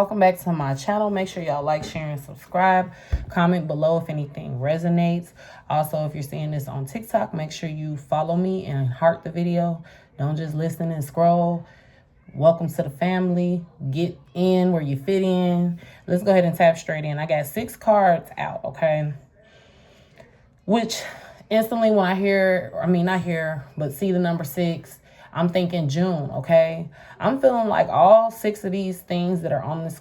Welcome back to my channel. Make sure y'all like, share, and subscribe. Comment below if anything resonates. Also, if you're seeing this on TikTok, make sure you follow me and heart the video. Don't just listen and scroll. Welcome to the family. Get in where you fit in. Let's go ahead and tap straight in. I got 6 cards out, okay? Which instantly when I but see the number 6, I'm thinking June, okay? I'm feeling like all 6 of these things that are on these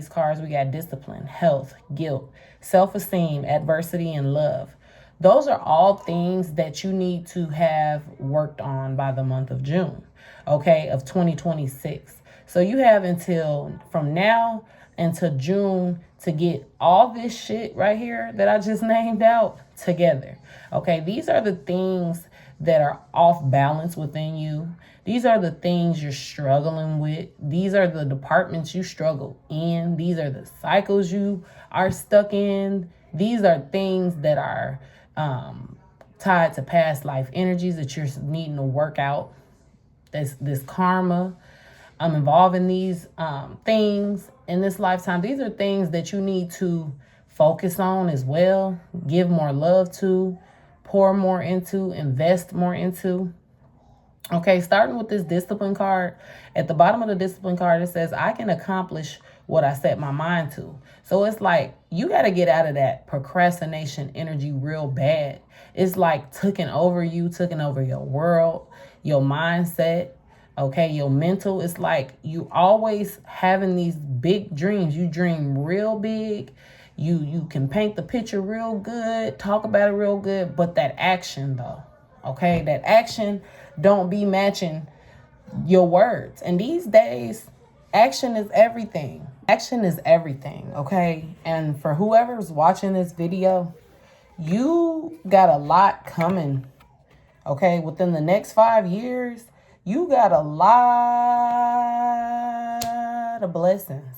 cards, we got discipline, health, guilt, self-esteem, adversity, and love. Those are all things that you need to have worked on by the month of June, okay, of 2026. So you have until from now until June to get all this shit right here that I just named out together. Okay, these are the things that are off balance within you. These are the things you're struggling with. These are the departments you struggle in. These are the cycles you are stuck in. These are things that are tied to past life energies that you're needing to work out. This karma involving these things in this lifetime. These are things that you need to focus on as well, give more love to, pour more into, invest more into. Okay, starting with this discipline card. At the bottom of the discipline card, it says, I can accomplish what I set my mind to. So it's like, you got to get out of that procrastination energy real bad. It's like taking over your world, your mindset, okay, your mental. It's like you always having these big dreams. You dream real big. You can paint the picture real good, talk about it real good, but that action though, okay, that action don't be matching your words. And these days, action is everything. Action is everything, okay? And for whoever's watching this video, you got a lot coming, okay? Within the next 5 years, you got a lot of blessings.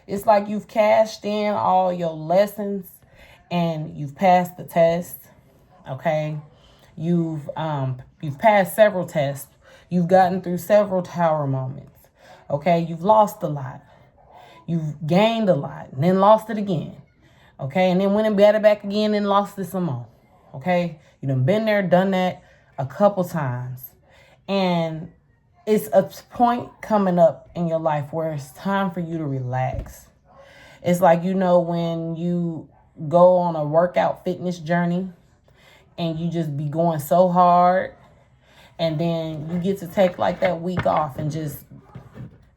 It's like you've cashed in all your lessons and you've passed the test, okay? You've passed several tests. You've gotten through several tower moments, okay? You've lost a lot. You've gained a lot and then lost it again, okay? And then went and got it back again and lost it some more, okay? You done been there, done that a couple times. And it's a point coming up in your life where it's time for you to relax. It's like, when you go on a workout fitness journey and you just be going so hard and then you get to take like that week off and just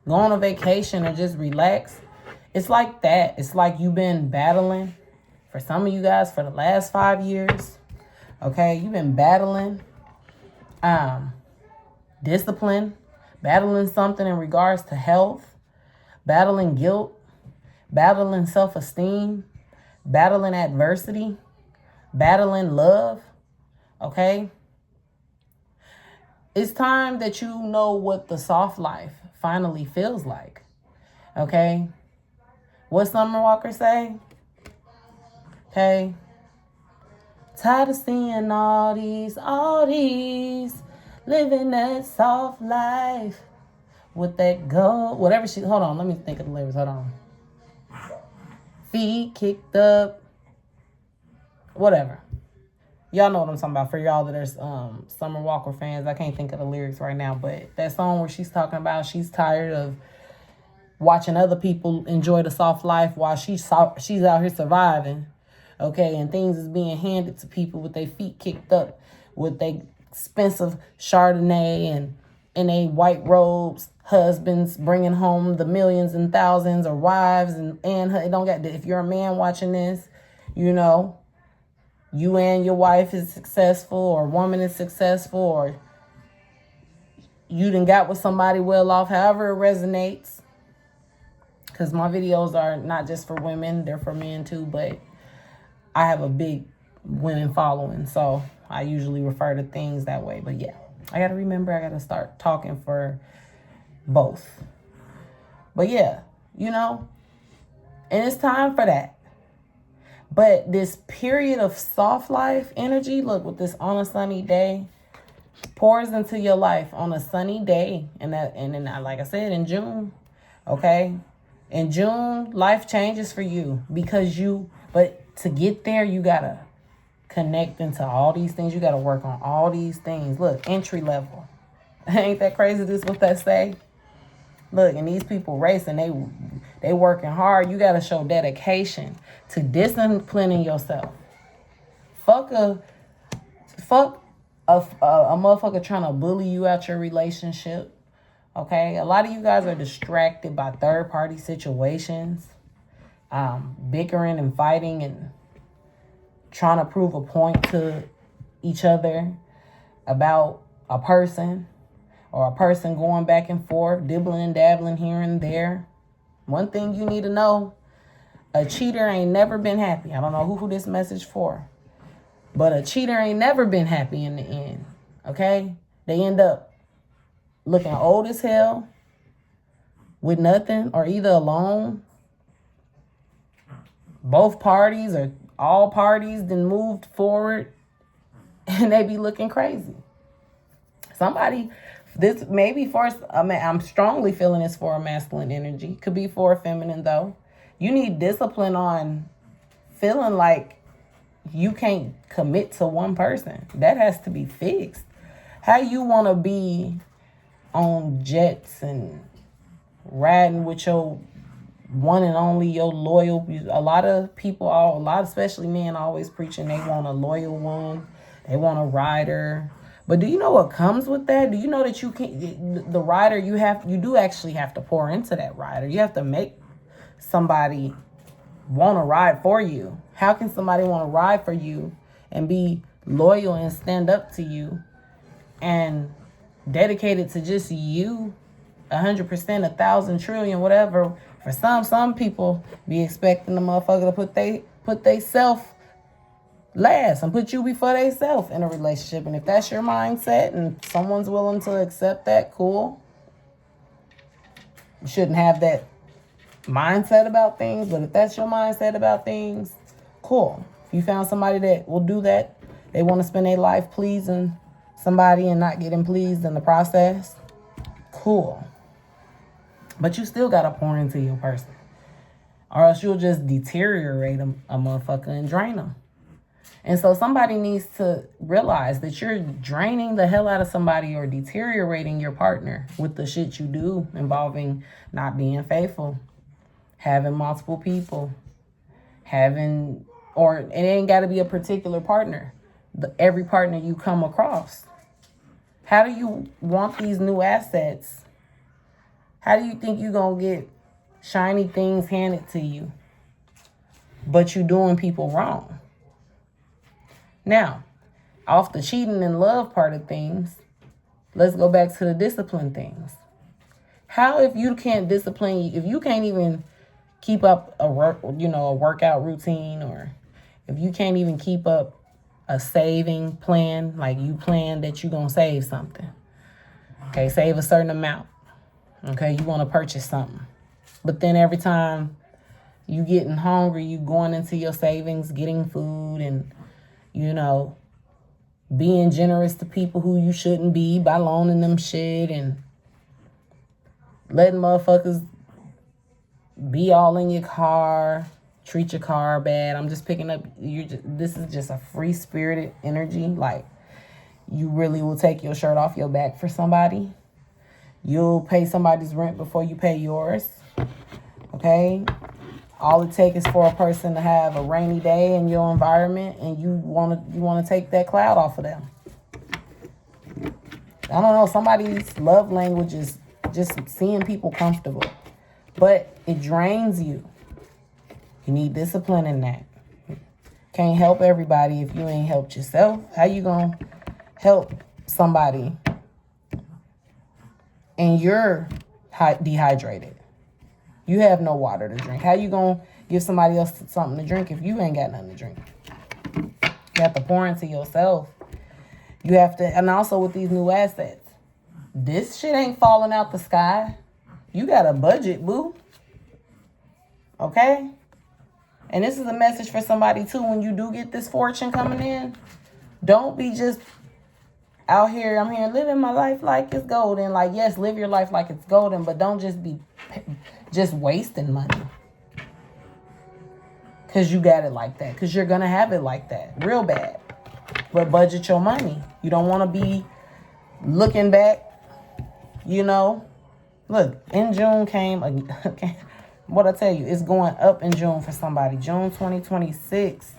go on a vacation and just relax. It's like that. It's like you've been battling for some of you guys for the last 5 years. Okay, you've been battling discipline, battling something in regards to health, battling guilt, battling self-esteem, battling adversity, battling love, okay? It's time that you know what the soft life finally feels like, okay? What Summer Walker say? Okay? Tired of seeing all these living that soft life with that gold, hold on, let me think of the lyrics, hold on. Feet kicked up, whatever. Y'all know what I'm talking about. For y'all that are Summer Walker fans, I can't think of the lyrics right now, but that song where she's talking about she's tired of watching other people enjoy the soft life while she's out here surviving, okay, and things is being handed to people with their feet kicked up, with their expensive Chardonnay and in a white robes, husbands bringing home the millions and thousands, or wives and it don't get. If you're a man watching this, you and your wife is successful, or woman is successful, or you done got with somebody well off, however it resonates. Because my videos are not just for women, they're for men too, but I have a big women following, so I usually refer to things that way. But yeah, I got to start talking for both. But yeah, and it's time for that. But this period of soft life energy, look, with this on a sunny day, pours into your life on a sunny day. And then, like I said, in June, Okay? In June, life changes for you but to get there, you gotta connect into all these things. You gotta work on all these things. Look, entry level. Ain't that crazy? This what that say? Look, and these people racing, they working hard. You gotta show dedication to disciplining yourself. Fuck a motherfucker trying to bully you out your relationship. Okay, a lot of you guys are distracted by third-party situations, bickering and fighting and trying to prove a point to each other about a person, or a person going back and forth, dibbling and dabbling here and there. One thing you need to know, a cheater ain't never been happy. I don't know who this message for, but a cheater ain't never been happy in the end. Okay, they end up looking old as hell with nothing, or either alone. Both parties or all parties then moved forward and they be looking crazy. This may be for, I'm strongly feeling this for a masculine energy. Could be for a feminine though. You need discipline on feeling like you can't commit to one person. That has to be fixed. How you want to be on jets and riding with your one and only, your loyal. A lot of people, especially men, always preaching they want a loyal one. They want a rider. But do you know what comes with that? Do you know that the rider, you do actually have to pour into that rider. You have to make somebody want to ride for you. How can somebody want to ride for you and be loyal and stand up to you and dedicated to just you 100%, 1,000 trillion, whatever? For some people be expecting the motherfucker to put they self last and put you before they self in a relationship. And if that's your mindset and someone's willing to accept that, cool. You shouldn't have that mindset about things, but if that's your mindset about things, cool. If you found somebody that will do that, they want to spend their life pleasing somebody and not getting pleased in the process, cool. But you still gotta pour into your person, or else you'll just deteriorate a motherfucker and drain them. And so somebody needs to realize that you're draining the hell out of somebody or deteriorating your partner with the shit you do involving not being faithful, having multiple people, or it ain't got to be a particular partner, every partner you come across. How do you want these new assets? How do you think you're going to get shiny things handed to you, but you doing people wrong? Now, off the cheating and love part of things, let's go back to the discipline things. How, if you can't discipline, if you can't even keep up a workout routine, or if you can't even keep up a saving plan, like you plan that you're going to save something. Okay, save a certain amount. Okay, you want to purchase something. But then every time you getting hungry, you going into your savings, getting food, and, being generous to people who you shouldn't be by loaning them shit and letting motherfuckers be all in your car, treat your car bad. I'm just picking up, this is just a free-spirited energy. Like, you really will take your shirt off your back for somebody. You'll pay somebody's rent before you pay yours. Okay? All it takes is for a person to have a rainy day in your environment, and you want to take that cloud off of them. I don't know. Somebody's love language is just seeing people comfortable, but it drains you. You need discipline in that. Can't help everybody if you ain't helped yourself. How you gonna help somebody and you're dehydrated? You have no water to drink. How you gonna give somebody else something to drink if you ain't got nothing to drink? You have to pour into yourself. You have to, and also with these new assets, this shit ain't falling out the sky. You got a budget, boo. Okay? And this is a message for somebody too. When you do get this fortune coming in, don't be just I'm here living my life like it's golden. Like, yes, live your life like it's golden, but don't just be just wasting money. Because you got it like that. Because you're going to have it like that. Real bad. But budget your money. You don't want to be looking back, you know. Look, in June came, what I tell you, it's going up in June for somebody. June 2026,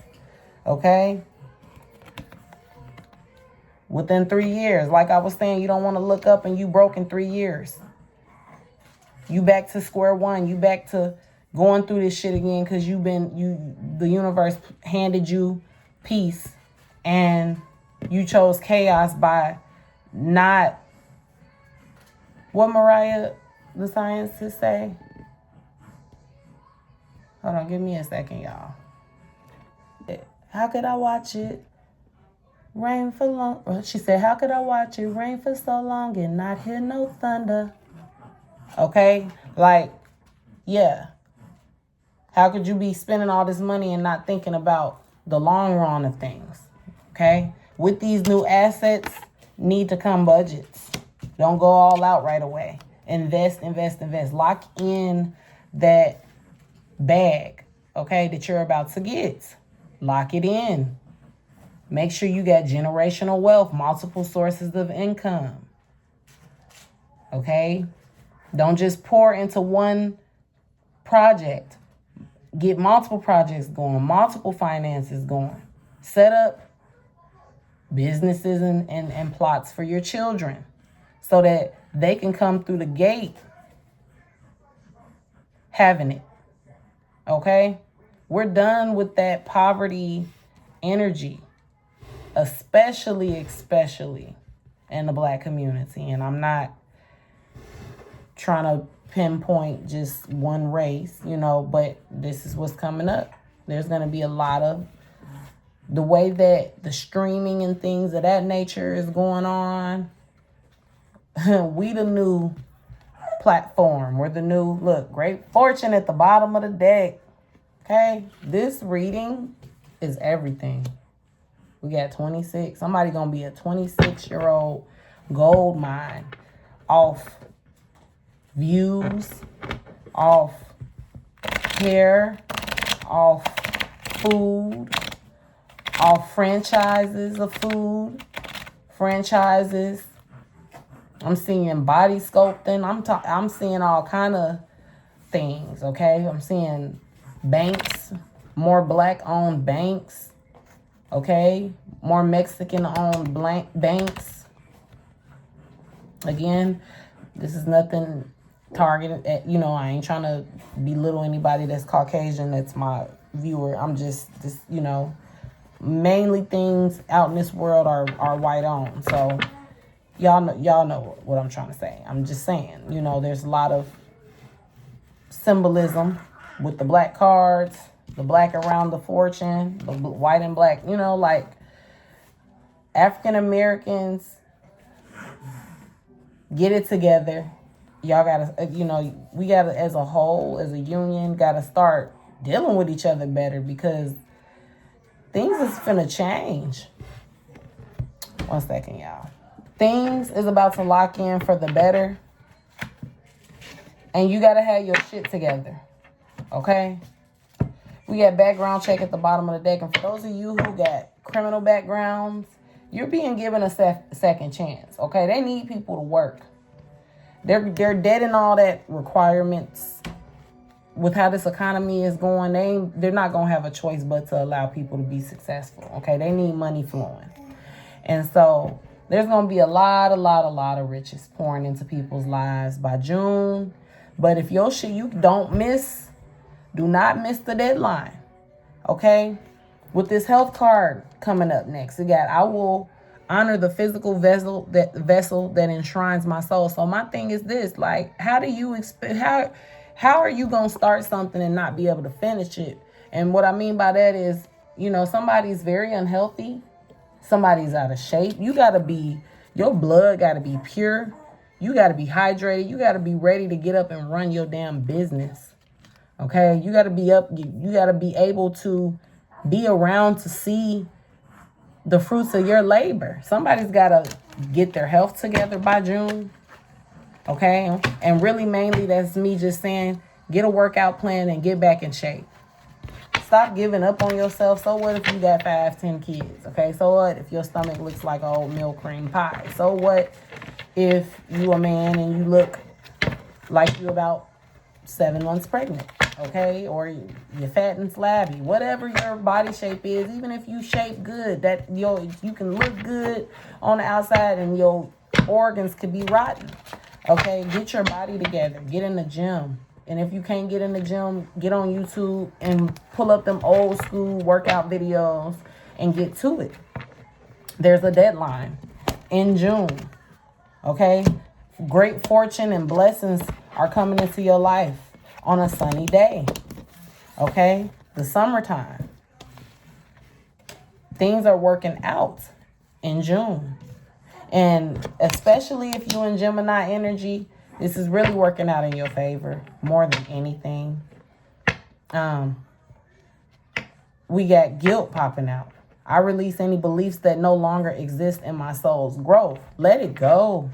okay? Within 3 years. Like I was saying, you don't want to look up and you broke in 3 years. You back to square one. You back to going through this shit again because the universe handed you peace and you chose chaos by not, what Mariah the scientists say? Hold on, give me a second, y'all. How could I watch it rain for long? She said, how could I watch it rain for so long and not hear no thunder? Okay? Like, yeah. How could you be spending all this money and not thinking about the long run of things? Okay? With these new assets, need to come budgets. Don't go all out right away. Invest. Lock in that bag, okay, that you're about to get. Lock it in. Make sure you got generational wealth, multiple sources of income. Okay? Don't just pour into one project. Get multiple projects going, multiple finances going. Set up businesses and plots for your children so that they can come through the gate having it. Okay? We're done with that poverty energy, especially in the Black community. And I'm not trying to pinpoint just one race, you know, but this is what's coming up. There's going to be a lot of the way that the streaming and things of that nature is going on. We the new platform. We're the new, look, Great Fortune at the bottom of the deck. Okay? This reading is everything. We got 26. Somebody going to be a 26-year-old gold mine off views, off hair, off food, off franchises of food, franchises. I'm seeing body sculpting. I'm seeing all kind of things, okay? I'm seeing banks, more Black-owned banks, okay? More Mexican-owned banks. Again, this is nothing targeted at, you know, I ain't trying to belittle anybody that's Caucasian that's my viewer. I'm just you know, mainly things out in this world are white owned. So y'all know what I'm trying to say. I'm just saying, you know, there's a lot of symbolism with the Black cards, the Black around the fortune, the white and Black, you know, like African Americans, get it together. Y'all gotta, you know, we gotta, as a whole, as a union, gotta start dealing with each other better because things is finna change. 1 second, y'all. Things is about to lock in for the better. And you gotta have your shit together. Okay? We got background check at the bottom of the deck. And for those of you who got criminal backgrounds, you're being given a second chance. Okay? They need people to work. They're dead in all that requirements. With how this economy is going, they're not going to have a choice but to allow people to be successful. Okay? They need money flowing. And so there's going to be a lot of riches pouring into people's lives by June. But if your shit, you don't miss, do not miss the deadline. Okay? With this health card coming up next, we got, I will honor the physical vessel that enshrines my soul. So my thing is this, like, how do you expect, how are you going to start something and not be able to finish it? And what I mean by that is, you know, somebody's very unhealthy. Somebody's out of shape. You got to be, your blood got to be pure. You got to be hydrated. You got to be ready to get up and run your damn business. Okay? You got to be up. You got to be able to be around to see the fruits of your labor. Somebody's got to get their health together by June. Okay? And really mainly that's me just saying, get a workout plan and get back in shape. Stop giving up on yourself. So what if you got 5, 10 kids? Okay, so what if your stomach looks like oatmeal cream pie? So what if you a man and you look like you about 7 months pregnant? Okay, or you're fat and flabby, whatever your body shape is. Even if you shape good, that you can look good on the outside and your organs could be rotten. Okay, get your body together. Get in the gym. And if you can't get in the gym, get on YouTube and pull up them old school workout videos and get to it. There's a deadline in June. Okay? Great fortune and blessings are coming into your life on a sunny day. Okay? The summertime. Things are working out in June. And especially if you're in Gemini energy, this is really working out in your favor more than anything. We got guilt popping out. I release any beliefs that no longer exist in my soul's growth. Let it go.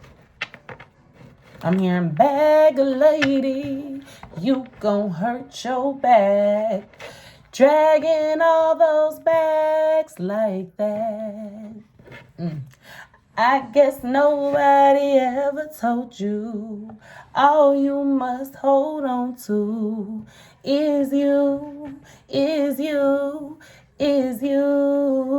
I'm hearing, bag lady, you gon' hurt your back. Dragging all those bags like that. I guess nobody ever told you all you must hold on to is you, is you, is you.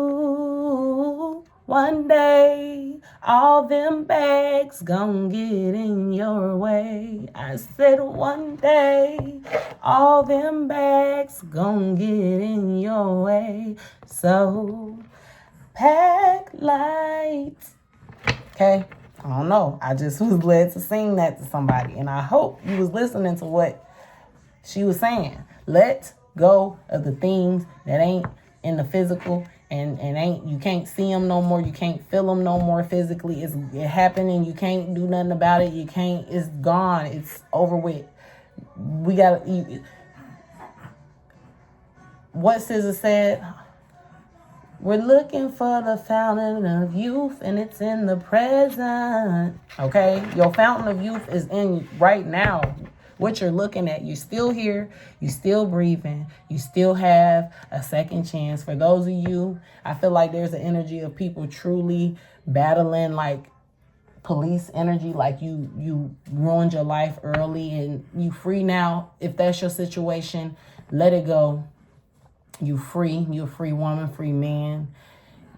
One day, all them bags gon' get in your way. I said one day, all them bags gon' get in your way. So, pack light. Okay, I don't know. I just was led to sing that to somebody. And I hope you was listening to what she was saying. Let go of the things that ain't in the physical and ain't, you can't see them no more. You can't feel them no more physically. It happening. You can't do nothing about it. You can't, it's gone. It's over with. We got to, what SZA said, we're looking for the fountain of youth, and it's in the present. Okay? Your fountain of youth is in right now. What you're looking at. You're still here. You're still breathing. You still have a second chance. For those of you, I feel like there's an energy of people truly battling like police energy, like you ruined your life early and you free now. If that's your situation, let it go. You free. You're a free woman, free man.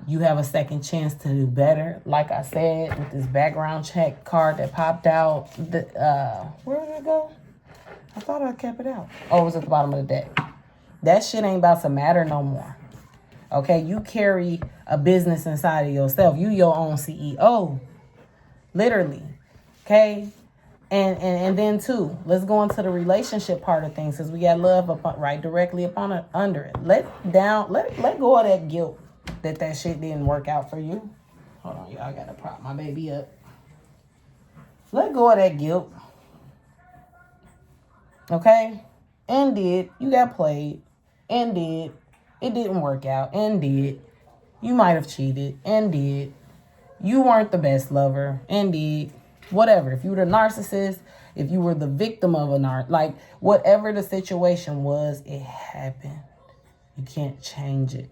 You have a second chance to do better. Like I said, with this background check card that popped out. Where did it go? I thought I kept it out. Oh, it was at the bottom of the deck. That shit ain't about to matter no more. Okay? You carry a business inside of yourself. You your own CEO. Literally. Okay? And then too, let's go into the relationship part of things, because we got love up right directly upon it, under it. Let go of that guilt that shit didn't work out for you. Hold on, y'all, I gotta prop my baby up. Let go of that guilt. Okay? Indeed, you got played. Indeed, it didn't work out. Indeed, you might have cheated. Indeed, you weren't the best lover. Indeed. Whatever. If you were the narcissist, if you were the victim of like whatever the situation was, it happened. You can't change it.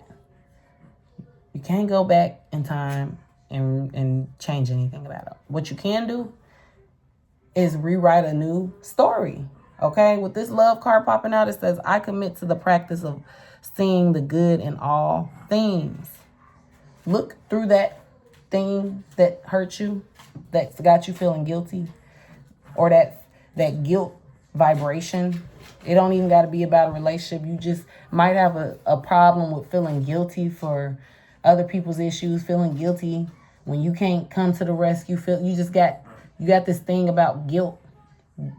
You can't go back in time and change anything about it. What you can do is rewrite a new story. Okay? With this love card popping out, it says, I commit to the practice of seeing the good in all things. Look through that thing that hurt you, that's got you feeling guilty, or that guilt vibration. It don't even got to be about a relationship. You just might have a problem with feeling guilty for other people's issues, feeling guilty when you can't come to the rescue. You got this thing about guilt.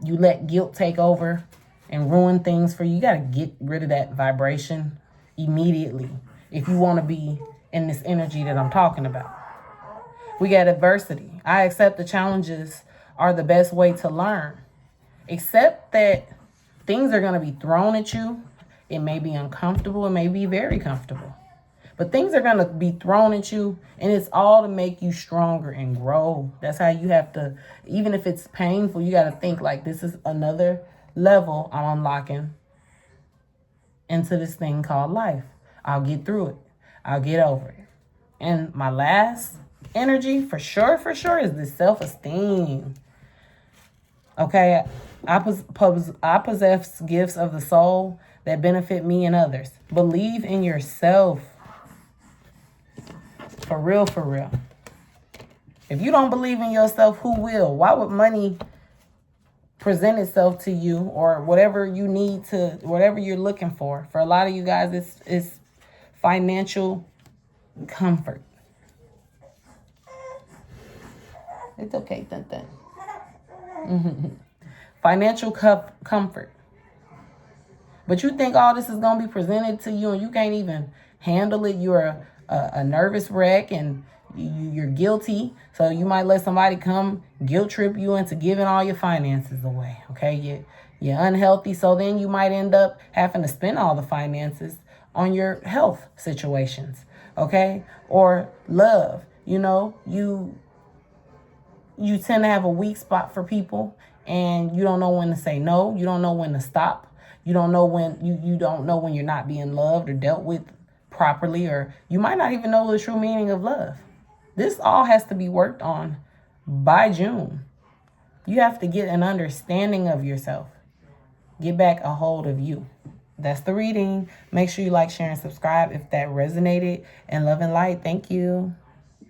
You let guilt take over and ruin things for you. You got to get rid of that vibration immediately if you want to be in this energy that I'm talking about. We got adversity. I accept the challenges are the best way to learn. Accept that things are going to be thrown at you. It may be uncomfortable. It may be very comfortable. But things are going to be thrown at you, and it's all to make you stronger and grow. That's how you have to, even if it's painful, you got to think like, this is another level I'm unlocking into this thing called life. I'll get through it. I'll get over it. And my last energy, for sure, is the self-esteem. Okay, I possess gifts of the soul that benefit me and others. Believe in yourself. For real, for real. If you don't believe in yourself, who will? Why would money present itself to you, or whatever you need to, whatever you're looking for? For a lot of you guys, it's financial comfort. It's okay, Financial comfort. But you think all this is going to be presented to you and you can't even handle it. You're a nervous wreck and you're guilty. So you might let somebody come guilt trip you into giving all your finances away. Okay, you're unhealthy. So then you might end up having to spend all the finances on your health situations. Okay, or love. You know, you tend to have a weak spot for people, and you don't know when to say no. You don't know when to stop. You don't know when you don't know when you're not being loved or dealt with properly, or you might not even know the true meaning of love. This all has to be worked on by June. You have to get an understanding of yourself. Get back a hold of you. That's the reading. Make sure you like, share, and subscribe if that resonated. And love and light. Thank you.